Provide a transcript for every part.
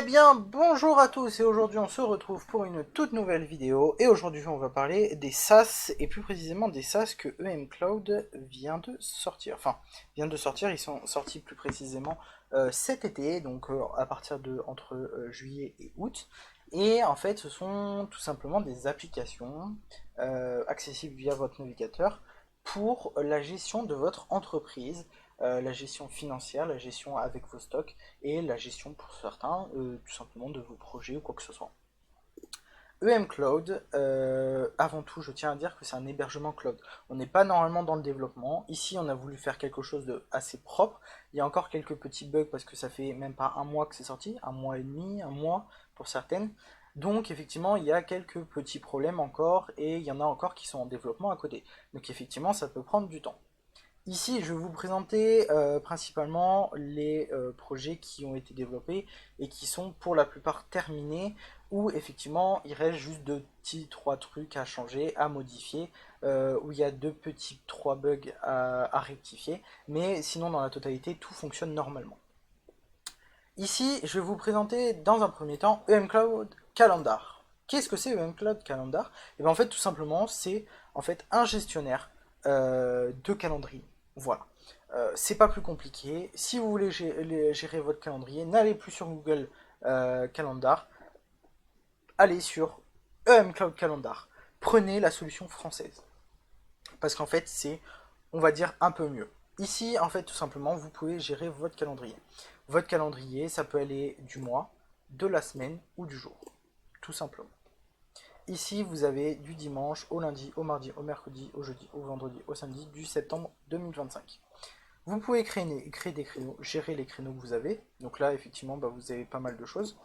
Eh bien, bonjour à tous et aujourd'hui on se retrouve pour une toute nouvelle vidéo et aujourd'hui on va parler des SaaS et plus précisément des SaaS que EM Cloud vient de sortir. Enfin, vient de sortir, ils sont sortis plus précisément cet été, donc à partir de entre juillet et août. Et en fait, ce sont tout simplement des applications accessibles via votre navigateur pour la gestion de votre entreprise, la gestion financière, la gestion avec vos stocks et la gestion pour certains, tout simplement de vos projets ou quoi que ce soit. EM Cloud, avant tout, je tiens à dire que c'est un hébergement cloud. On n'est pas normalement dans le développement. Ici, on a voulu faire quelque chose de assez propre. Il y a encore quelques petits bugs parce que ça fait même pas un mois que c'est sorti, un mois et demi, un mois pour certaines. Donc effectivement, il y a quelques petits problèmes encore et il y en a encore qui sont en développement à côté. Donc effectivement, ça peut prendre du temps. Ici, je vais vous présenter principalement les projets qui ont été développés et qui sont pour la plupart terminés, où effectivement il reste juste deux petits trois trucs à changer, à modifier, où il y a deux petits trois bugs à rectifier, mais sinon dans la totalité tout fonctionne normalement. Ici, je vais vous présenter dans un premier temps EM Cloud Calendar. Qu'est-ce que c'est EM Cloud Calendar? Et bien en fait tout simplement c'est en fait un gestionnaire de calendrier. Voilà. C'est pas plus compliqué. Si vous voulez gérer votre calendrier, n'allez plus sur Google Calendar, allez sur EM Cloud Calendar. Prenez la solution française. Parce qu'en fait, c'est, on va dire, un peu mieux. Ici, en fait, tout simplement, vous pouvez gérer votre calendrier. Votre calendrier, ça peut aller du mois, de la semaine ou du jour. Tout simplement. Ici, vous avez du dimanche au lundi, au mardi, au mercredi, au jeudi, au vendredi, au samedi du septembre 2025. Vous pouvez créer des créneaux, gérer les créneaux que vous avez. Donc là, effectivement, bah, vous avez pas mal de choses.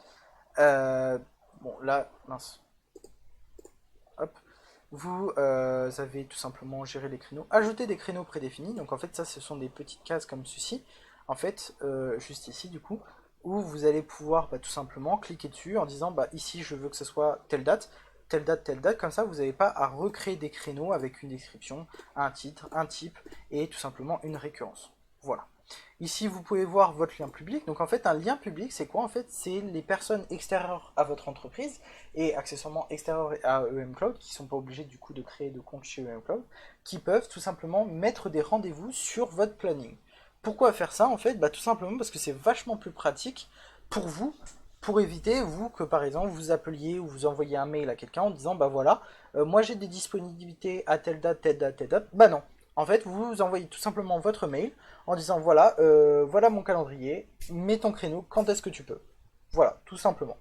Bon, là, mince. Hop. Vous avez tout simplement géré les créneaux, ajouter des créneaux prédéfinis. Donc en fait, ça, ce sont des petites cases comme ceci. En fait, juste ici, du coup, où vous allez pouvoir bah, tout simplement cliquer dessus en disant bah, ici, je veux que ce soit telle date, telle date, telle date. Comme ça, vous n'avez pas à recréer des créneaux avec une description, un titre, un type et tout simplement une récurrence. Voilà. Ici, vous pouvez voir votre lien public. Donc, en fait, un lien public, c'est quoi? En fait, c'est les personnes extérieures à votre entreprise et accessoirement extérieures à EM Cloud, qui ne sont pas obligés du coup de créer de compte chez EM Cloud, qui peuvent tout simplement mettre des rendez-vous sur votre planning. Pourquoi faire ça? En fait, bah, tout simplement parce que c'est vachement plus pratique pour vous, pour éviter, vous, que par exemple, vous appeliez ou vous envoyez un mail à quelqu'un en disant, bah voilà, moi j'ai des disponibilités à telle date, telle date, telle date. Bah non. En fait, vous envoyez tout simplement votre mail en disant voilà, voilà mon calendrier, mets ton créneau, quand est-ce que tu peux. Voilà, tout simplement.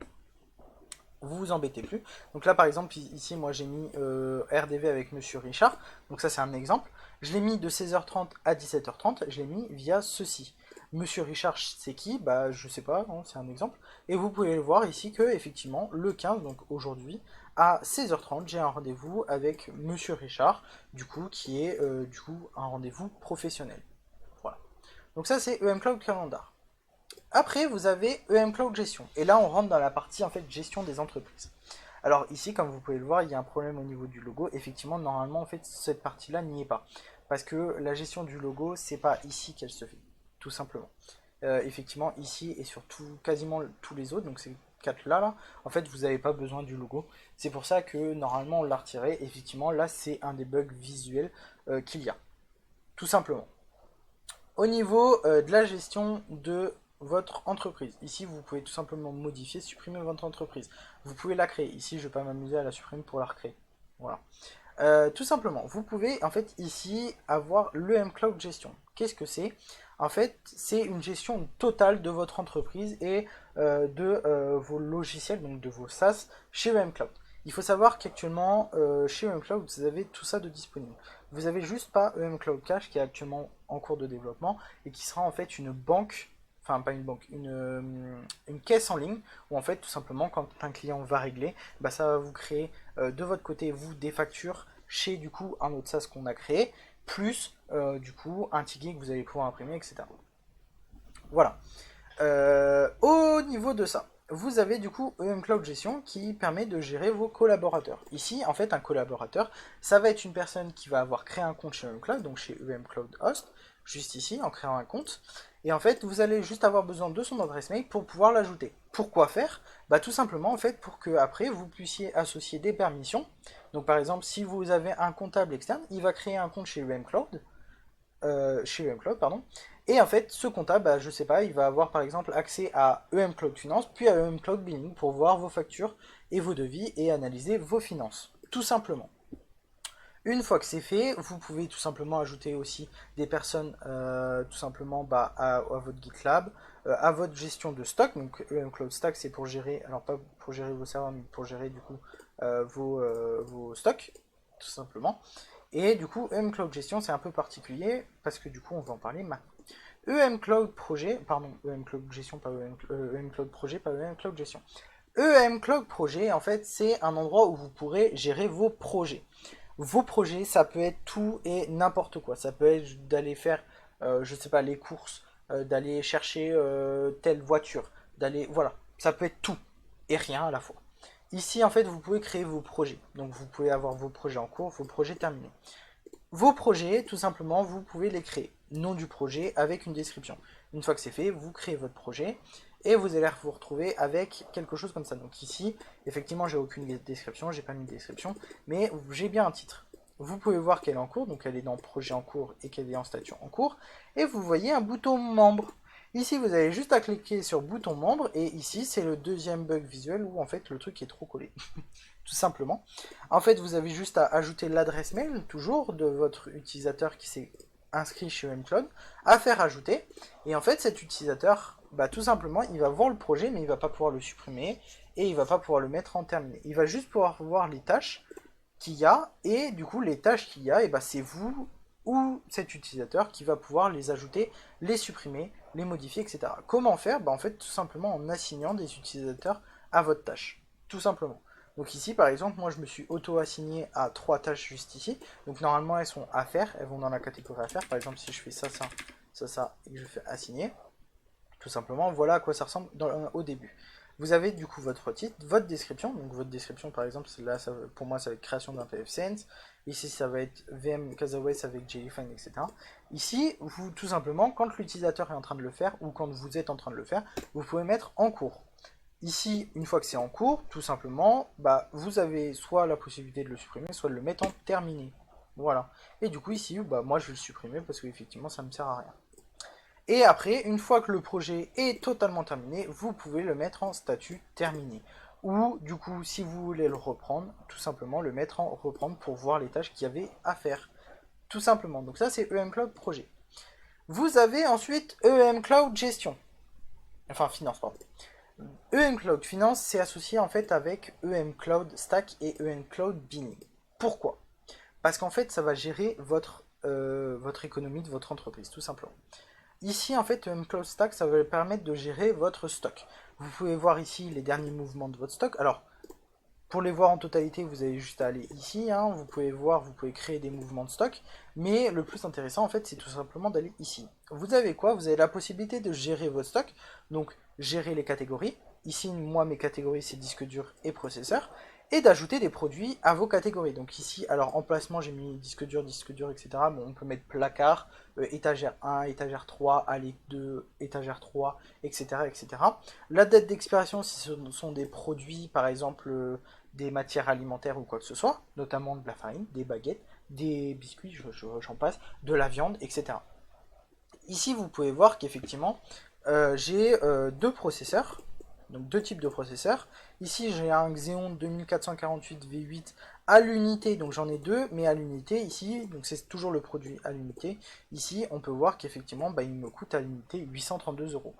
Vous vous embêtez plus. Donc là, par exemple, ici, moi j'ai mis RDV avec Monsieur Richard. Donc ça, c'est un exemple. Je l'ai mis de 16h30 à 17h30. Je l'ai mis via ceci. Monsieur Richard, c'est qui? Bah, je sais pas, c'est un exemple. Et vous pouvez voir ici que, effectivement, le 15, donc aujourd'hui, à 16h30, j'ai un rendez-vous avec Monsieur Richard, du coup, qui est du coup un rendez-vous professionnel. Voilà. Donc ça, c'est EM Cloud Calendar. Après, vous avez EM Cloud Gestion. Et là, on rentre dans la partie en fait gestion des entreprises. Alors ici, comme vous pouvez le voir, il y a un problème au niveau du logo. Effectivement, normalement, en fait, cette partie-là n'y est pas. Parce que la gestion du logo, c'est pas ici qu'elle se fait, tout simplement. Effectivement, ici et sur quasiment tous les autres, donc ces quatre-là, là, en fait, vous n'avez pas besoin du logo. C'est pour ça que normalement, on l'a retiré. Effectivement, là, c'est un des bugs visuels qu'il y a, tout simplement. Au niveau de la gestion de votre entreprise, ici vous pouvez tout simplement modifier, supprimer votre entreprise. Vous pouvez la créer. Ici, je ne vais pas m'amuser à la supprimer pour la recréer. Voilà. Tout simplement, vous pouvez en fait ici avoir l'EM Cloud Gestion. Qu'est-ce que c'est? En fait, c'est une gestion totale de votre entreprise et de vos logiciels, donc de vos SaaS chez EM Cloud. Il faut savoir qu'actuellement, chez EM Cloud, vous avez tout ça de disponible. Vous n'avez juste pas EM Cloud Cache qui est actuellement en cours de développement et qui sera en fait une banque, enfin pas une banque, une caisse en ligne où en fait tout simplement quand un client va régler, bah, ça va vous créer de votre côté vous des factures chez du coup un autre SaaS qu'on a créé, plus du coup un ticket que vous allez pouvoir imprimer, etc. Voilà. Au niveau de ça, vous avez du coup EM Cloud Gestion qui permet de gérer vos collaborateurs. Ici, en fait, un collaborateur, ça va être une personne qui va avoir créé un compte chez EM Cloud, donc chez EM Cloud Host, juste ici, en créant un compte. Et en fait, vous allez juste avoir besoin de son adresse mail pour pouvoir l'ajouter. Pourquoi faire? Bah tout simplement en fait pour que après vous puissiez associer des permissions. Donc par exemple, si vous avez un comptable externe, il va créer un compte chez UMCloud, pardon. Et en fait, ce comptable, bah, je sais pas, il va avoir par exemple accès à EMCloud Finance, puis à EMCloud Billing pour voir vos factures et vos devis et analyser vos finances. Tout simplement. Une fois que c'est fait, vous pouvez tout simplement ajouter aussi des personnes tout simplement bah, à votre GitLab, à votre gestion de stock. Donc Cloud Stack c'est pour gérer, alors pas pour gérer vos serveurs, mais pour gérer du coup vos stocks, tout simplement. Et du coup Cloud Gestion c'est un peu particulier parce que du coup on va en parler maintenant. Cloud Projet, pardon, Cloud Gestion, pas Cloud Projet, pas Cloud Gestion. Cloud Projet, en fait, c'est un endroit où vous pourrez gérer vos projets. Vos projets, ça peut être tout et n'importe quoi. Ça peut être d'aller faire, je sais pas, les courses, d'aller chercher telle voiture, d'aller, voilà. Ça peut être tout et rien à la fois. Ici, en fait, vous pouvez créer vos projets. Donc, vous pouvez avoir vos projets en cours, vos projets terminés. Vos projets, tout simplement, vous pouvez les créer. Nom du projet avec une description. Une fois que c'est fait, vous créez votre projet et vous allez vous retrouver avec quelque chose comme ça. Donc ici, effectivement, j'ai aucune description, j'ai pas mis de description, mais j'ai bien un titre. Vous pouvez voir qu'elle est en cours, donc elle est dans projet en cours et qu'elle est en statut en cours, et vous voyez un bouton membre. Ici, vous avez juste à cliquer sur bouton membre, et ici, c'est le deuxième bug visuel où en fait le truc est trop collé. Tout simplement. En fait, vous avez juste à ajouter l'adresse mail, toujours, de votre utilisateur qui s'est inscrit chez UMCloud, à faire ajouter. Et en fait, cet utilisateur, bah, tout simplement, il va voir le projet, mais il va pas pouvoir le supprimer, et il va pas pouvoir le mettre en terminé. Il va juste pouvoir voir les tâches qu'il y a, et du coup, les tâches qu'il y a, et bah, c'est vous ou cet utilisateur qui va pouvoir les ajouter, les supprimer, les modifier, etc. Comment faire? Bah, en fait, tout simplement en assignant des utilisateurs à votre tâche. Tout simplement. Donc ici, par exemple, moi je me suis auto-assigné à 3 tâches juste ici. Donc normalement, elles sont à faire, elles vont dans la catégorie à faire. Par exemple, si je fais ça, et que je fais assigner, tout simplement, voilà à quoi ça ressemble au début. Vous avez du coup votre titre, votre description. Donc votre description, par exemple, là, pour moi, ça va être création d'un PFSense. Ici, ça va être VM Casaway avec Jellyfine, etc. Ici, vous, tout simplement, quand l'utilisateur est en train de le faire, ou quand vous êtes en train de le faire, vous pouvez mettre en cours. Ici, une fois que c'est en cours, tout simplement, bah, vous avez soit la possibilité de le supprimer, soit de le mettre en terminé. Voilà. Et du coup, ici, bah, moi, je vais le supprimer parce qu'effectivement, ça ne me sert à rien. Et après, une fois que le projet est totalement terminé, vous pouvez le mettre en statut terminé. Ou, du coup, si vous voulez le reprendre, tout simplement le mettre en reprendre pour voir les tâches qu'il y avait à faire. Tout simplement. Donc ça, c'est Cloud Projet. Vous avez ensuite Cloud Gestion. Enfin, finance, pardon. Cloud Finance, c'est associé en fait avec Cloud Stack et Cloud Billing. Pourquoi? Parce qu'en fait, ça va gérer votre économie de votre entreprise, tout simplement. Ici, en fait, Cloud Stack, ça va permettre de gérer votre stock. Vous pouvez voir ici les derniers mouvements de votre stock. Alors, pour les voir en totalité, vous avez juste à aller ici. Hein. Vous pouvez voir, vous pouvez créer des mouvements de stock. Mais le plus intéressant, en fait, c'est tout simplement d'aller ici. Vous avez quoi? Vous avez la possibilité de gérer votre stock. Donc, gérer les catégories. Ici, moi, mes catégories, c'est disque dur et processeur. Et d'ajouter des produits à vos catégories. Donc ici, alors emplacement, j'ai mis disque dur, etc. Bon, on peut mettre placard, étagère 1, étagère 3, allée 2, étagère 3, etc. etc. La date d'expiration, si ce sont des produits, par exemple, des matières alimentaires ou quoi que ce soit, notamment de la farine, des baguettes, des biscuits, j'en passe, de la viande, etc. Ici, vous pouvez voir qu'effectivement, j'ai deux processeurs, donc deux types de processeurs. Ici, j'ai un Xeon 2448 V8 à l'unité, donc j'en ai deux, mais à l'unité ici, donc c'est toujours le produit à l'unité. Ici, on peut voir qu'effectivement, bah, il me coûte à l'unité 832 euros.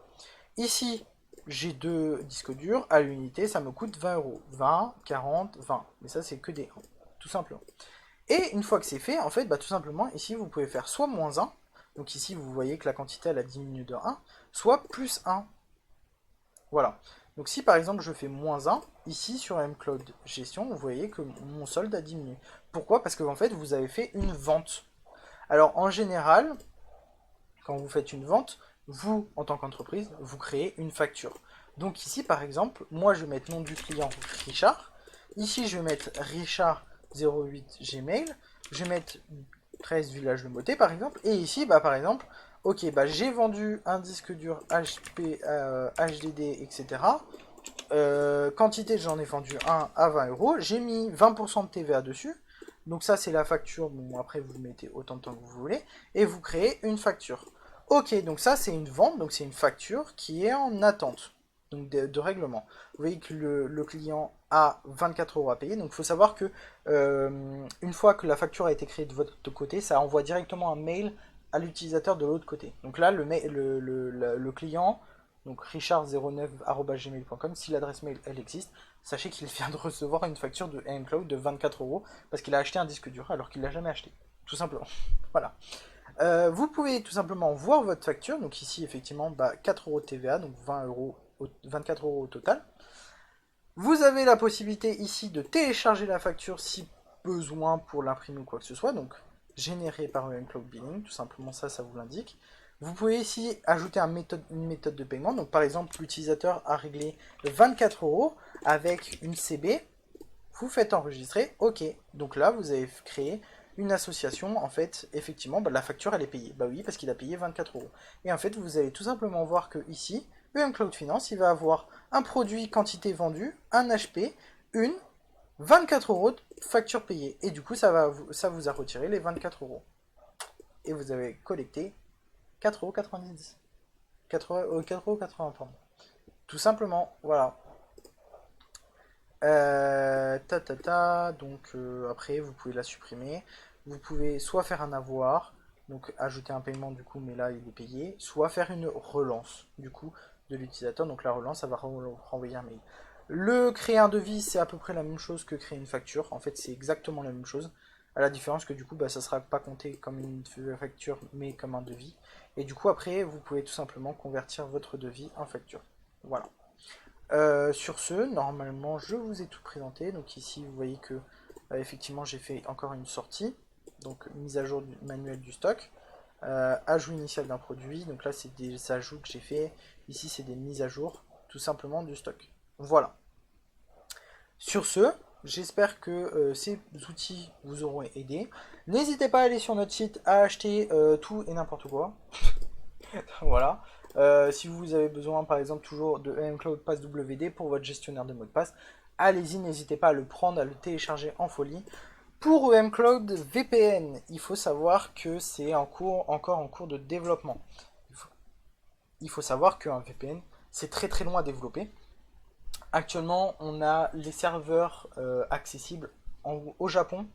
Ici, j'ai deux disques durs, à l'unité, ça me coûte 20 euros. 20, 40, 20. Mais ça, c'est que des 1, tout simplement. Et une fois que c'est fait, en fait, bah, tout simplement, ici, vous pouvez faire soit moins 1, donc ici, vous voyez que la quantité, elle a diminué de 1, soit plus 1. Voilà. Donc si par exemple je fais moins 1, ici sur Cloud Gestion, vous voyez que mon solde a diminué. Pourquoi? Parce que en fait vous avez fait une vente. Alors en général, quand vous faites une vente, vous en tant qu'entreprise, vous créez une facture. Donc ici par exemple, moi je vais mettre nom du client Richard. Ici je vais mettre Richard08 Gmail. Je vais mettre 13 Village Le Motet par exemple. Et ici, bah, par exemple, ok, bah j'ai vendu un disque dur HP, HDD, etc. Quantité, j'en ai vendu un à 20 euros. J'ai mis 20% de TVA dessus. Donc ça, c'est la facture. Bon, après, vous mettez autant de temps que vous voulez. Et vous créez une facture. Ok, donc ça, c'est une vente. Donc c'est une facture qui est en attente. Donc de règlement. Vous voyez que le client a 24 euros à payer. Donc il faut savoir que une fois que la facture a été créée de votre côté, ça envoie directement un mail à l'utilisateur de l'autre côté. Donc là, le client, donc richard09@gmail.com, si l'adresse mail elle existe, sachez qu'il vient de recevoir une facture de mCloud de 24 euros parce qu'il a acheté un disque dur alors qu'il l'a jamais acheté. Tout simplement. Voilà. Vous pouvez tout simplement voir votre facture. Donc ici, effectivement, 4 euros de TVA, donc 20 euros, 24 euros au total. Vous avez la possibilité ici de télécharger la facture si besoin pour l'imprimer ou quoi que ce soit. Donc généré par mCloud Billing, tout simplement ça vous l'indique. Vous pouvez ici ajouter une méthode de paiement. Donc par exemple, l'utilisateur a réglé 24 euros avec une CB. Vous faites enregistrer, ok. Donc là, vous avez créé une association. En fait, effectivement, la facture, elle est payée. Bah oui, parce qu'il a payé 24 euros. Et en fait, vous allez tout simplement voir que ici, Cloud Finance, il va avoir un produit quantité vendue, un HP, une 24 euros de facture payée. Et du coup, ça vous a retiré les 24 euros. Et vous avez collecté 4,90 €. 4,80 €, pardon. Tout simplement, voilà. Donc après, vous pouvez la supprimer. Vous pouvez soit faire un avoir, donc ajouter un paiement du coup, mais là il est payé, soit faire une relance du coup de l'utilisateur. Donc la relance, ça va renvoyer un mail. Le créer un devis, c'est à peu près la même chose que créer une facture. En fait, c'est exactement la même chose. À la différence que du coup, ça sera pas compté comme une facture, mais comme un devis. Et du coup, après, vous pouvez tout simplement convertir votre devis en facture. Voilà. Sur ce, normalement, je vous ai tout présenté. Donc ici, vous voyez que effectivement, j'ai fait encore une sortie. Donc mise à jour du manuel du stock. Ajout initial d'un produit. Donc là, c'est des ajouts que j'ai fait. Ici, c'est des mises à jour, tout simplement, du stock. Voilà. Sur ce, j'espère que ces outils vous auront aidé. N'hésitez pas à aller sur notre site à acheter tout et n'importe quoi. Voilà. Si vous avez besoin, par exemple, toujours de mCloud Pass WD pour votre gestionnaire de mots de passe, allez-y, n'hésitez pas à le prendre, à le télécharger en folie. Pour mCloud VPN, il faut savoir que c'est encore en cours de développement. Il faut savoir qu'un VPN, c'est très très loin à développer. Actuellement, on a les serveurs accessibles au Japon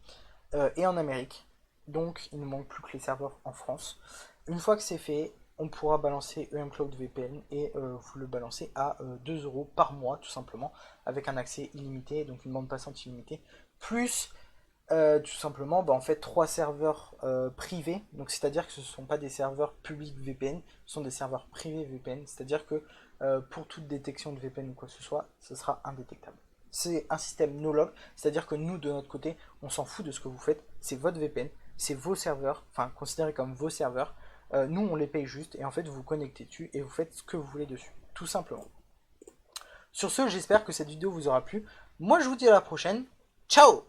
et en Amérique. Donc, il ne manque plus que les serveurs en France. Une fois que c'est fait, on pourra balancer mCloud VPN et vous le balancer à 2 euros par mois, tout simplement, avec un accès illimité, donc une bande passante illimitée, plus tout simplement en fait 3 serveurs privés. Donc, c'est-à-dire que ce ne sont pas des serveurs publics VPN, ce sont des serveurs privés VPN, c'est-à-dire que pour toute détection de VPN ou quoi que ce soit, ce sera indétectable. C'est un système no-log, c'est-à-dire que nous, de notre côté, on s'en fout de ce que vous faites, c'est votre VPN, c'est vos serveurs, enfin considérés comme vos serveurs. Nous, on les paye juste et en fait, vous vous connectez dessus et vous faites ce que vous voulez dessus, tout simplement. Sur ce, j'espère que cette vidéo vous aura plu. Moi, je vous dis à la prochaine. Ciao!